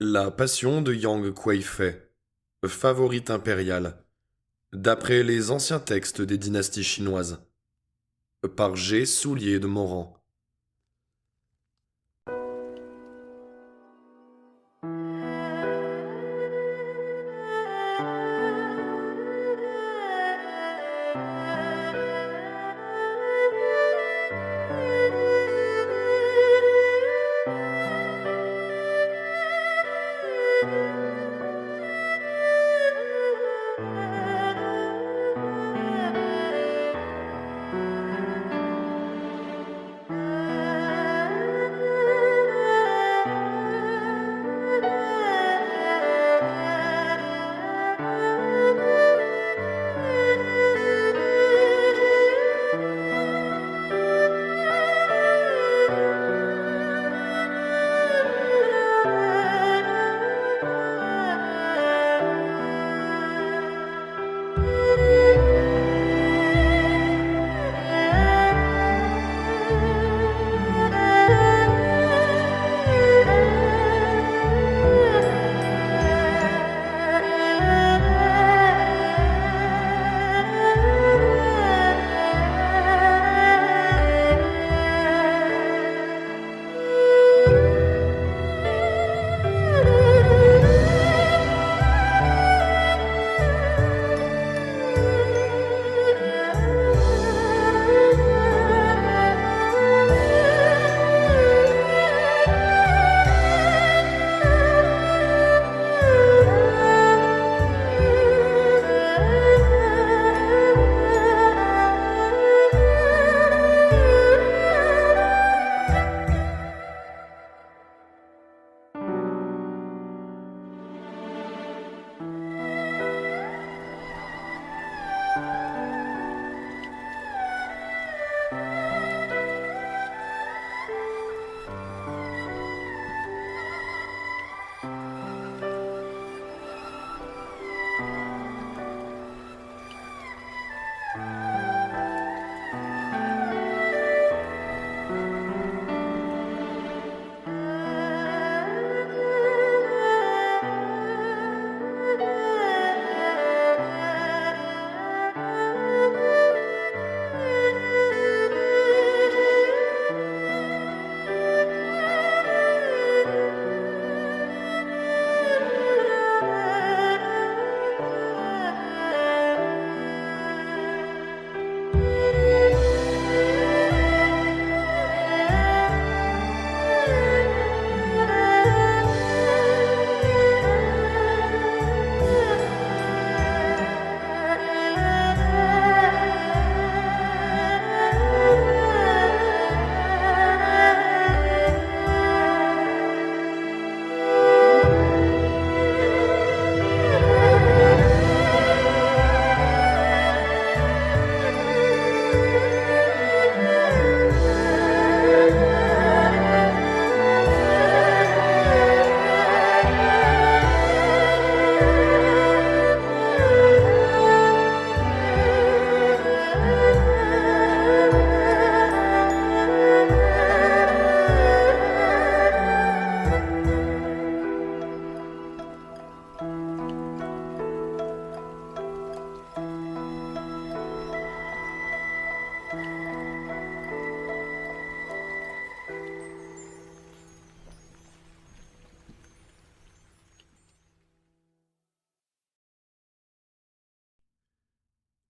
La passion de Yang Kuei-fei, favorite impériale, d'après les anciens textes des dynasties chinoises, par G. Soulier de Morand.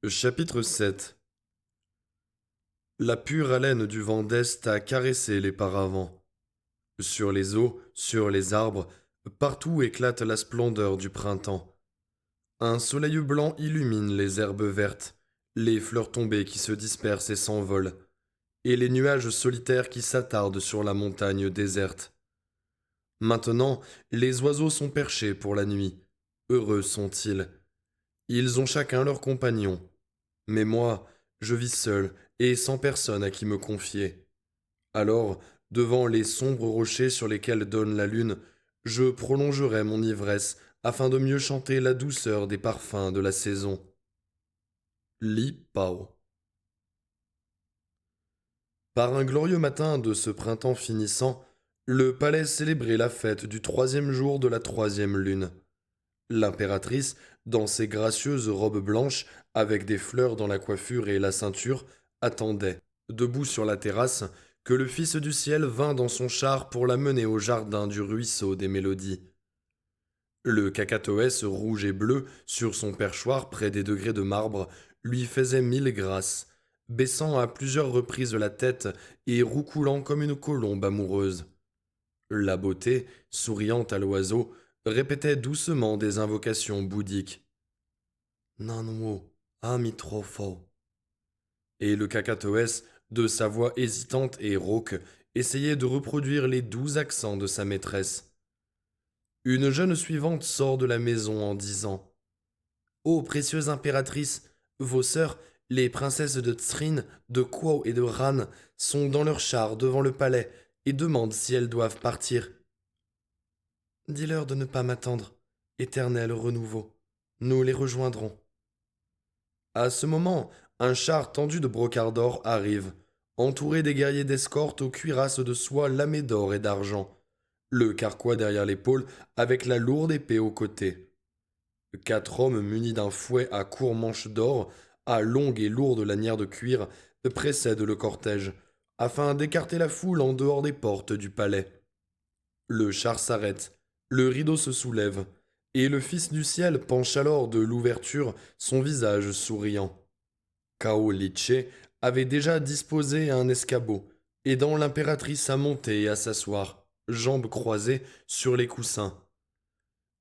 Chapitre 7. La pure haleine du vent d'Est a caressé les paravents. Sur les eaux, sur les arbres, partout éclate la splendeur du printemps. Un soleil blanc illumine les herbes vertes, les fleurs tombées qui se dispersent et s'envolent, et les nuages solitaires qui s'attardent sur la montagne déserte. Maintenant, les oiseaux sont perchés pour la nuit. Heureux sont-ils. Ils ont chacun leur compagnon. Mais moi, je vis seul et sans personne à qui me confier. Alors, devant les sombres rochers sur lesquels donne la lune, je prolongerai mon ivresse afin de mieux chanter la douceur des parfums de la saison. Li Pao. Par un glorieux matin de ce printemps finissant, Le palais célébrait la fête du troisième jour de la troisième lune. L'impératrice, dans ses gracieuses robes blanches, avec des fleurs dans la coiffure et la ceinture, attendait, debout sur la terrasse, que le Fils du ciel vînt dans son char pour la mener au jardin du ruisseau des mélodies. Le cacatoès rouge et bleu, sur son perchoir près des degrés de marbre, lui faisait mille grâces, baissant à plusieurs reprises la tête et roucoulant comme une colombe amoureuse. La beauté, souriant à l'oiseau, répétait doucement des invocations bouddhiques. Nanwo, amitrofo. Et le cacatoès, de sa voix hésitante et rauque, essayait de reproduire les doux accents de sa maîtresse. Une jeune suivante sort de la maison en disant Ô précieuse impératrice, vos sœurs, les princesses de Tsrin, de Kuo et de Ran, sont dans leur char devant le palais et demandent si elles doivent partir. Dis-leur de ne pas m'attendre, éternel renouveau. Nous les rejoindrons. À ce moment, un char tendu de brocart d'or arrive, entouré des guerriers d'escorte aux cuirasses de soie lamées d'or et d'argent, le carquois derrière l'épaule avec la lourde épée au côté. Quatre hommes munis d'un fouet à courtes manches d'or, à longue et lourde lanière de cuir, précèdent le cortège, afin d'écarter la foule en dehors des portes du palais. Le char s'arrête, le rideau se soulève, et le Fils du ciel penche alors de l'ouverture son visage souriant. Cao Litche avait déjà disposé un escabeau, aidant l'impératrice à monter et à s'asseoir, jambes croisées sur les coussins.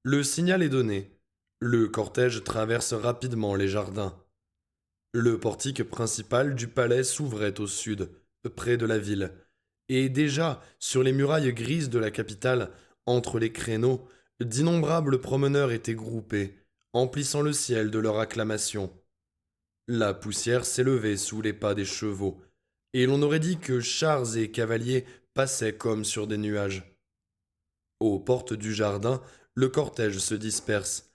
Le signal est donné. Le cortège traverse rapidement les jardins. Le portique principal du palais s'ouvrait au sud, près de la ville, et déjà, sur les murailles grises de la capitale, entre les créneaux, d'innombrables promeneurs étaient groupés, emplissant le ciel de leurs acclamations. La poussière s'élevait sous les pas des chevaux, et l'on aurait dit que chars et cavaliers passaient comme sur des nuages. Aux portes du jardin, le cortège se disperse.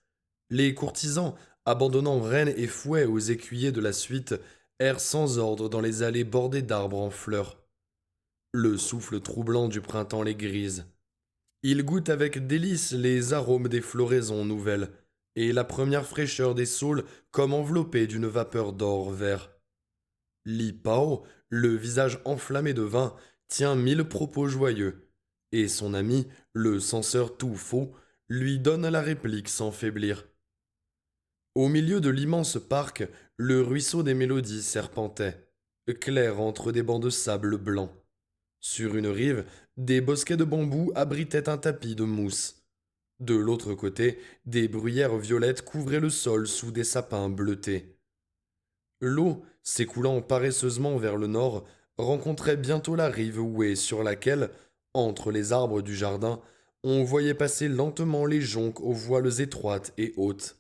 Les courtisans, abandonnant rennes et fouets aux écuyers de la suite, errent sans ordre dans les allées bordées d'arbres en fleurs. Le souffle troublant du printemps les grise. Ils goûtent avec délice les arômes des floraisons nouvelles, et la première fraîcheur des saules comme enveloppée d'une vapeur d'or vert. Li Pao, le visage enflammé de vin, tient mille propos joyeux, et son ami, le censeur tout faux, lui donne la réplique sans faiblir. Au milieu de l'immense parc, le ruisseau des mélodies serpentait, clair entre des bancs de sable blanc. Sur une rive, des bosquets de bambous abritaient un tapis de mousse. De l'autre côté, des bruyères violettes couvraient le sol sous des sapins bleutés. L'eau, s'écoulant paresseusement vers le nord, rencontrait bientôt la rive ouée sur laquelle, entre les arbres du jardin, on voyait passer lentement les jonques aux voiles étroites et hautes.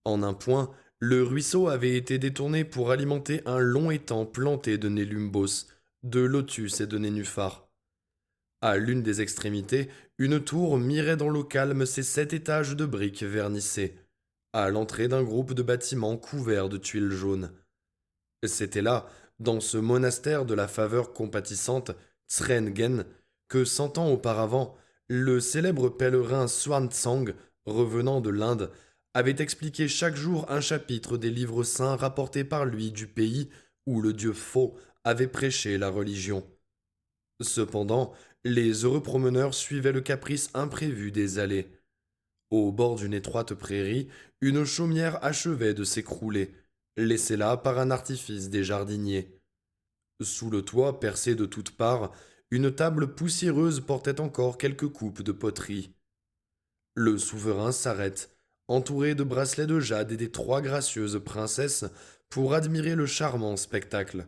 En un point, le ruisseau avait été détourné pour alimenter un long étang planté de nélumbos, de lotus et de nénuphars. À l'une des extrémités, une tour mirait dans l'eau calme ses 7 étages de briques vernissées, à l'entrée d'un groupe de bâtiments couverts de tuiles jaunes. C'était là, dans ce monastère de la faveur compatissante, Tsrengen, que 100 ans auparavant, le célèbre pèlerin Xuanzang, revenant de l'Inde, avait expliqué chaque jour un chapitre des livres saints rapportés par lui du pays où le dieu faux avait prêché la religion. Cependant, les heureux promeneurs suivaient le caprice imprévu des allées. Au bord d'une étroite prairie, une chaumière achevait de s'écrouler, laissée là par un artifice des jardiniers. Sous le toit, percé de toutes parts, une table poussiéreuse portait encore quelques coupes de poterie. Le souverain s'arrête, entouré de bracelets de jade et des 3 gracieuses princesses, pour admirer le charmant spectacle.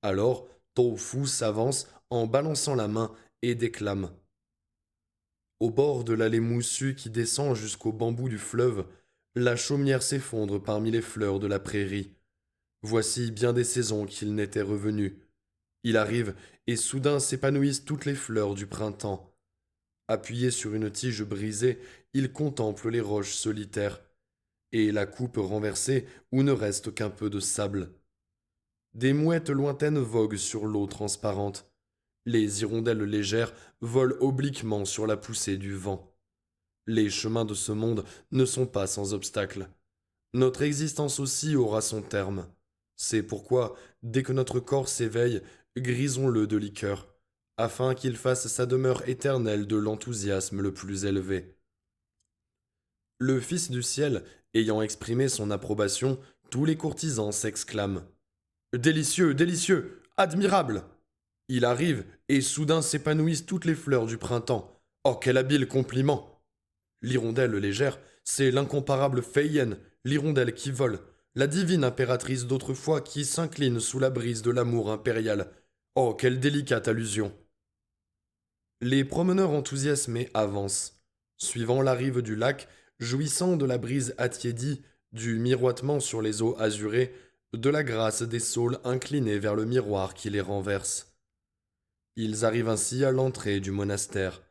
Alors, Tofu s'avance en balançant la main et déclame. Au bord de l'allée moussue qui descend jusqu'au bambou du fleuve, la chaumière s'effondre parmi les fleurs de la prairie. Voici bien des saisons qu'il n'était revenu. Il arrive, et soudain s'épanouissent toutes les fleurs du printemps. Appuyé sur une tige brisée, il contemple les roches solitaires, et la coupe renversée où ne reste qu'un peu de sable. Des mouettes lointaines voguent sur l'eau transparente. Les hirondelles légères volent obliquement sur la poussée du vent. Les chemins de ce monde ne sont pas sans obstacles. Notre existence aussi aura son terme. C'est pourquoi, dès que notre corps s'éveille, grisons-le de liqueur, afin qu'il fasse sa demeure éternelle de l'enthousiasme le plus élevé. Le Fils du ciel, ayant exprimé son approbation, tous les courtisans s'exclament. Délicieux, délicieux, admirable. Il arrive, et soudain s'épanouissent toutes les fleurs du printemps. Oh, quel habile compliment. L'hirondelle légère, c'est l'incomparable Feyen, l'hirondelle qui vole, la divine impératrice d'autrefois qui s'incline sous la brise de l'amour impérial. Oh, quelle délicate allusion. Les promeneurs enthousiasmés avancent, suivant la rive du lac, jouissant de la brise attiédie, du miroitement sur les eaux azurées, de la grâce des saules inclinés vers le miroir qui les renverse. Ils arrivent ainsi à l'entrée du monastère,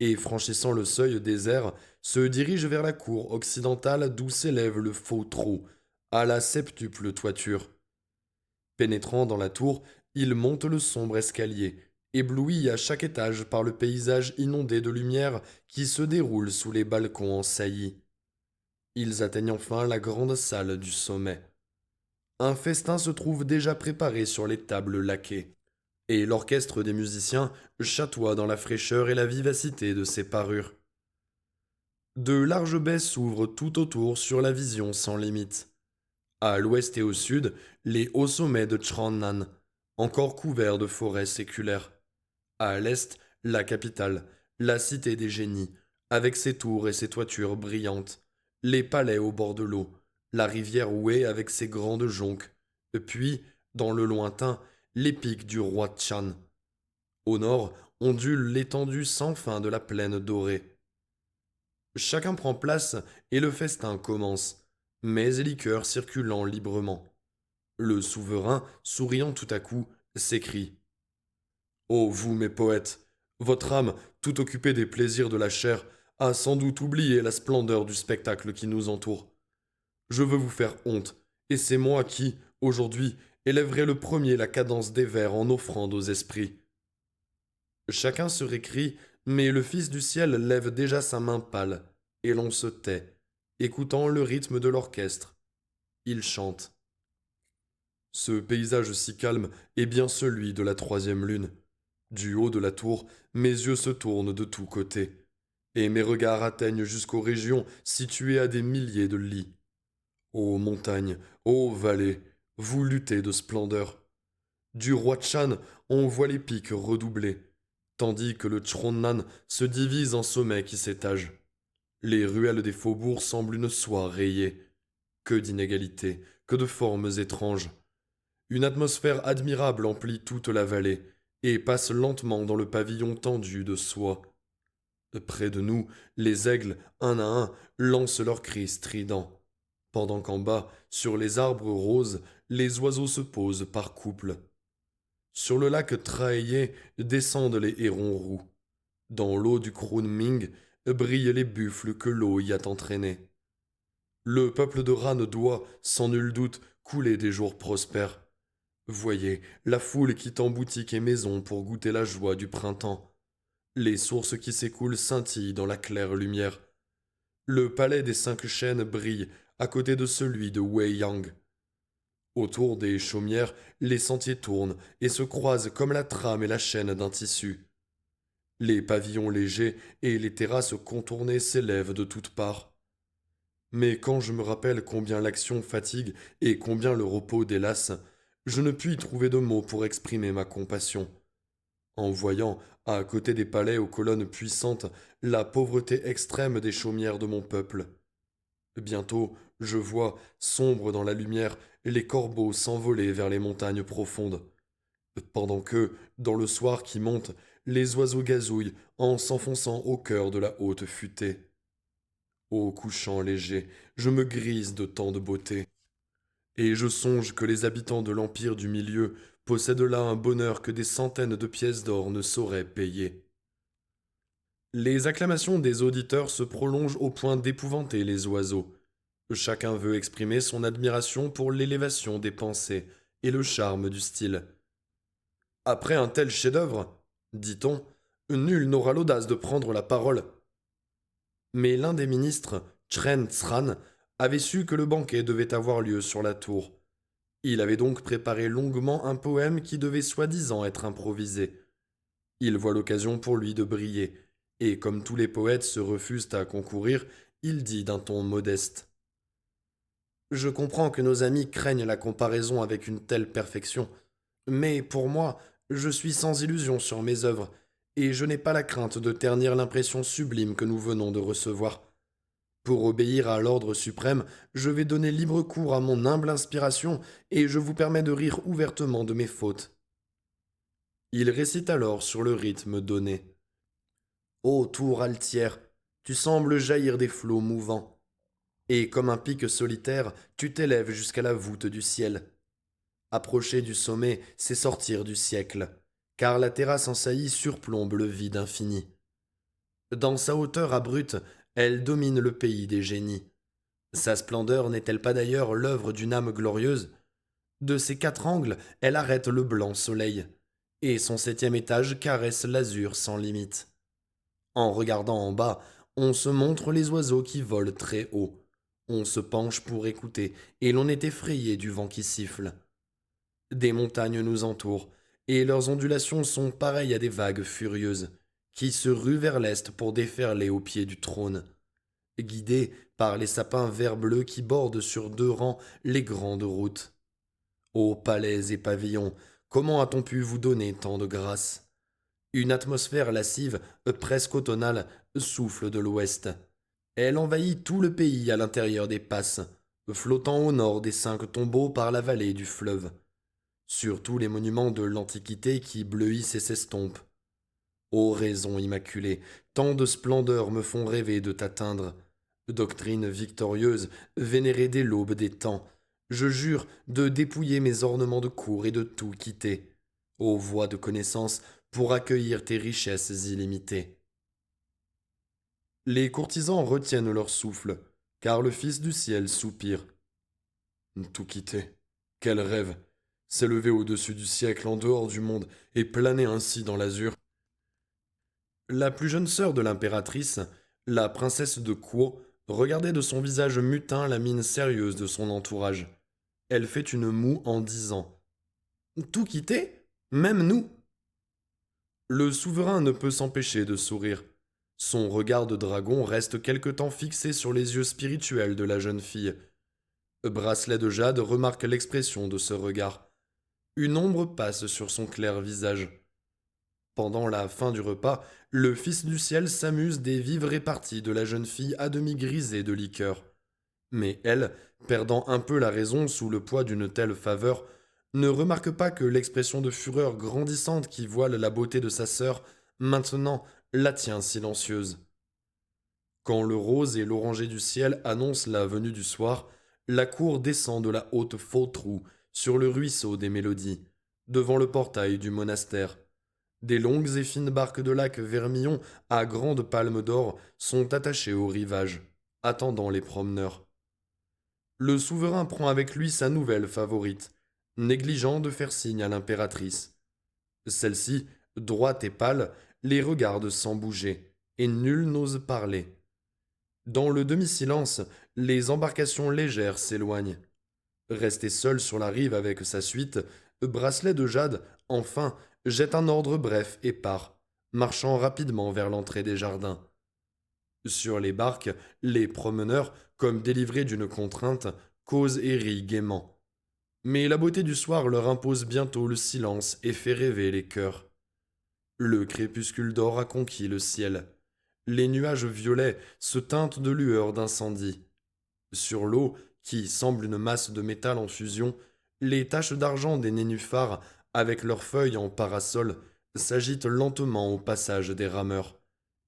et franchissant le seuil désert, se dirigent vers la cour occidentale d'où s'élève le faux trou, à la septuple toiture. Pénétrant dans la tour, ils montent le sombre escalier, éblouis à chaque étage par le paysage inondé de lumière qui se déroule sous les balcons en saillie. Ils atteignent enfin la grande salle du sommet. Un festin se trouve déjà préparé sur les tables laquées, et l'orchestre des musiciens chatoie dans la fraîcheur et la vivacité de ses parures. De larges baies s'ouvrent tout autour sur la vision sans limite. À l'ouest et au sud, les hauts sommets de Chrannan, encore couverts de forêts séculaires. À l'est, la capitale, la cité des génies, avec ses tours et ses toitures brillantes, les palais au bord de l'eau, la rivière Oué avec ses grandes jonques, puis, dans le lointain, les pics du roi Chan. Au nord, ondule l'étendue sans fin de la plaine dorée. Chacun prend place et le festin commence, mets et liqueurs circulant librement. Le souverain, souriant tout à coup, s'écrie. Ô vous, mes poètes, votre âme, tout occupée des plaisirs de la chair, a sans doute oublié la splendeur du spectacle qui nous entoure. Je veux vous faire honte, et c'est moi qui, aujourd'hui, élèverai le premier la cadence des vers en offrande aux esprits. Chacun se récrie, mais le Fils du ciel lève déjà sa main pâle, et l'on se tait, écoutant le rythme de l'orchestre. Il chante. Ce paysage si calme est bien celui de la troisième lune. Du haut de la tour, mes yeux se tournent de tous côtés, et mes regards atteignent jusqu'aux régions situées à des milliers de lits. Ô montagnes, ô vallées, vous luttez de splendeur. Du roi Chan, on voit les pics redoubler, tandis que le Chronnan se divise en sommets qui s'étagent. Les ruelles des faubourgs semblent une soie rayée. Que d'inégalités, que de formes étranges. Une atmosphère admirable emplit toute la vallée, et passe lentement dans le pavillon tendu de soie. Près de nous, les aigles, un à un, lancent leurs cris stridents, pendant qu'en bas, sur les arbres roses, les oiseaux se posent par couples. Sur le lac Traeyé descendent les hérons roux. Dans l'eau du Krunming brillent les buffles que l'eau y a entraînés. Le peuple de Ran doit, sans nul doute, couler des jours prospères. Voyez la foule quittant boutique et maison pour goûter la joie du printemps. Les sources qui s'écoulent scintillent dans la claire lumière. Le palais des cinq chênes brille à côté de celui de Weiyang. Autour des chaumières, les sentiers tournent et se croisent comme la trame et la chaîne d'un tissu. Les pavillons légers et les terrasses contournées s'élèvent de toutes parts. Mais quand je me rappelle combien l'action fatigue et combien le repos délasse, je ne puis trouver de mots pour exprimer ma compassion. En voyant, à côté des palais aux colonnes puissantes, la pauvreté extrême des chaumières de mon peuple. Bientôt, je vois, sombre dans la lumière, les corbeaux s'envoler vers les montagnes profondes, pendant que, dans le soir qui monte, les oiseaux gazouillent en s'enfonçant au cœur de la haute futaie. Ô couchant léger, je me grise de tant de beauté. Et je songe que les habitants de l'Empire du Milieu possèdent là un bonheur que des centaines de pièces d'or ne sauraient payer. Les acclamations des auditeurs se prolongent au point d'épouvanter les oiseaux. Chacun veut exprimer son admiration pour l'élévation des pensées et le charme du style. Après un tel chef-d'œuvre, dit-on, nul n'aura l'audace de prendre la parole. Mais l'un des ministres, Chren Tsran, avait su que le banquet devait avoir lieu sur la tour. Il avait donc préparé longuement un poème qui devait soi-disant être improvisé. Il voit l'occasion pour lui de briller, et comme tous les poètes se refusent à concourir, il dit d'un ton modeste. Je comprends que nos amis craignent la comparaison avec une telle perfection, mais pour moi, je suis sans illusion sur mes œuvres, et je n'ai pas la crainte de ternir l'impression sublime que nous venons de recevoir. Pour obéir à l'ordre suprême, je vais donner libre cours à mon humble inspiration, et je vous permets de rire ouvertement de mes fautes. Il récite alors sur le rythme donné. Ô tour altière, tu sembles jaillir des flots mouvants, et comme un pic solitaire, tu t'élèves jusqu'à la voûte du ciel. Approcher du sommet, c'est sortir du siècle, car la terrasse en saillie surplombe le vide infini. Dans sa hauteur abrupte, elle domine le pays des génies. Sa splendeur n'est-elle pas d'ailleurs l'œuvre d'une âme glorieuse? De ses quatre angles, elle arrête le blanc soleil, et son septième étage caresse l'azur sans limite. En regardant en bas, on se montre les oiseaux qui volent très haut. On se penche pour écouter, et l'on est effrayé du vent qui siffle. Des montagnes nous entourent, et leurs ondulations sont pareilles à des vagues furieuses, qui se ruent vers l'est pour déferler au pied du trône, guidés par les sapins vert bleu qui bordent sur deux rangs les grandes routes. Ô palais et pavillons, comment a-t-on pu vous donner tant de grâce? Une atmosphère lascive, presque automnale, souffle de l'ouest. Elle envahit tout le pays à l'intérieur des passes, flottant au nord des 5 tombeaux par la vallée du fleuve. Sur tous les monuments de l'Antiquité qui bleuissent et s'estompent. Ô raison immaculée, tant de splendeurs me font rêver de t'atteindre. Doctrine victorieuse, vénérée dès l'aube des temps, je jure de dépouiller mes ornements de cour et de tout quitter, ô voix de connaissance, pour accueillir tes richesses illimitées. Les courtisans retiennent leur souffle, car le Fils du ciel soupire. Tout quitter, quel rêve! S'élever au-dessus du siècle en dehors du monde et planer ainsi dans l'azur. La plus jeune sœur de l'impératrice, la princesse de Kuo, regardait de son visage mutin la mine sérieuse de son entourage. Elle fait une moue en disant Tout quitter? Même nous? Le souverain ne peut s'empêcher de sourire. Son regard de dragon reste quelque temps fixé sur les yeux spirituels de la jeune fille. Bracelet de jade remarque l'expression de ce regard. Une ombre passe sur son clair visage. Pendant la fin du repas, le Fils du ciel s'amuse des vives réparties de la jeune fille à demi grisée de liqueur. Mais elle, perdant un peu la raison sous le poids d'une telle faveur, ne remarque pas que l'expression de fureur grandissante qui voile la beauté de sa sœur, maintenant, la tient silencieuse. Quand le rose et l'oranger du ciel annoncent la venue du soir, la cour descend de la haute fautrou sur le ruisseau des mélodies, devant le portail du monastère. Des longues et fines barques de lac vermillon à grandes palmes d'or sont attachées au rivage, attendant les promeneurs. Le souverain prend avec lui sa nouvelle favorite, négligeant de faire signe à l'impératrice. Celle-ci, droite et pâle, les regarde sans bouger, et nul n'ose parler. Dans le demi-silence, les embarcations légères s'éloignent. Resté seul sur la rive avec sa suite, Bracelet de Jade, enfin, jette un ordre bref et part, marchant rapidement vers l'entrée des jardins. Sur les barques, les promeneurs, comme délivrés d'une contrainte, causent et rient gaiement. Mais la beauté du soir leur impose bientôt le silence et fait rêver les cœurs. Le crépuscule d'or a conquis le ciel. Les nuages violets se teintent de lueurs d'incendie. Sur l'eau, qui semble une masse de métal en fusion, les taches d'argent des nénuphars, avec leurs feuilles en parasol, s'agitent lentement au passage des rameurs,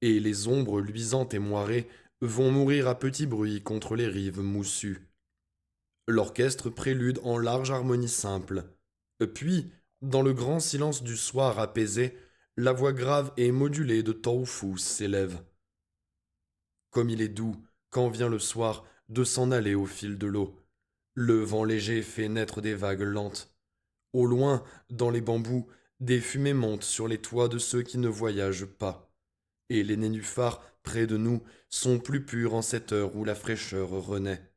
et les ombres luisantes et moirées vont mourir à petit bruit contre les rives moussues. L'orchestre prélude en large harmonie simple. Puis, dans le grand silence du soir apaisé, la voix grave et modulée de Tao-Fu s'élève. Comme il est doux, quand vient le soir, de s'en aller au fil de l'eau. Le vent léger fait naître des vagues lentes. Au loin, dans les bambous, Des fumées montent sur les toits de ceux qui ne voyagent pas, et les nénuphars, près de nous, sont plus purs en cette heure où la fraîcheur renaît.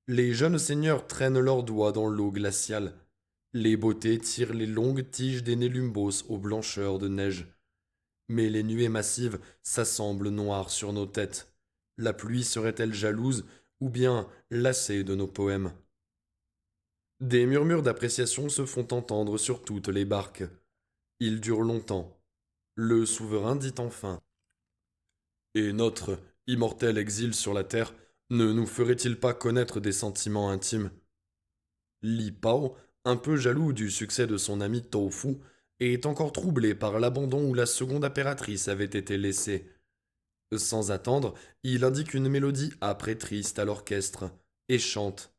Les jeunes seigneurs traînent leurs doigts dans l'eau glaciale. Les beautés tirent les longues tiges des nélumbos aux blancheurs de neige. Mais les nuées massives s'assemblent noires sur nos têtes. La pluie serait-elle jalouse ou bien lassée de nos poèmes? Des murmures d'appréciation se font entendre sur toutes les barques. Ils durent longtemps. Le souverain dit enfin: Et notre immortel exil sur la terre ne nous ferait-il pas connaître des sentiments intimes? Li Pao, un peu jaloux du succès de son ami Tofu, est encore troublé par l'abandon où la seconde impératrice avait été laissée. Sans attendre, il indique une mélodie âpre et triste à l'orchestre, et chante.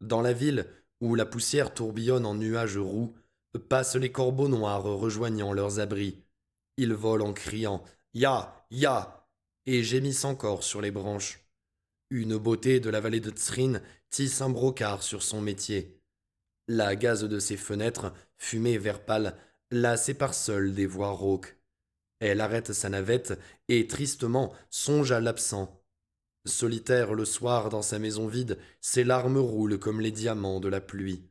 Dans la ville, où la poussière tourbillonne en nuages roux, passent les corbeaux noirs rejoignant leurs abris. Ils volent en criant Ya, Ya et gémissent encore sur les branches. Une beauté de la vallée de Tsrin tisse un brocart sur son métier. La gaze de ses fenêtres, fumée vert pâle, la sépare seule des voix rauques. Elle arrête sa navette et, tristement, songe à l'absent. Solitaire le soir dans sa maison vide, ses larmes roulent comme les diamants de la pluie.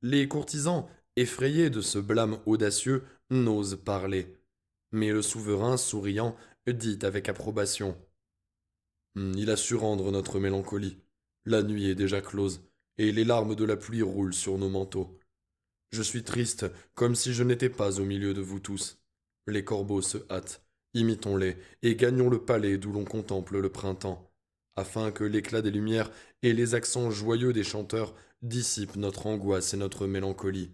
Les courtisans, effrayés de ce blâme audacieux, n'osent parler. Mais le souverain, souriant, dit avec approbation: Il a su rendre notre mélancolie. La nuit est déjà close, et les larmes de la pluie roulent sur nos manteaux. Je suis triste, comme si je n'étais pas au milieu de vous tous. Les corbeaux se hâtent, imitons-les, et gagnons le palais d'où l'on contemple le printemps, afin que l'éclat des lumières et les accents joyeux des chanteurs dissipent notre angoisse et notre mélancolie.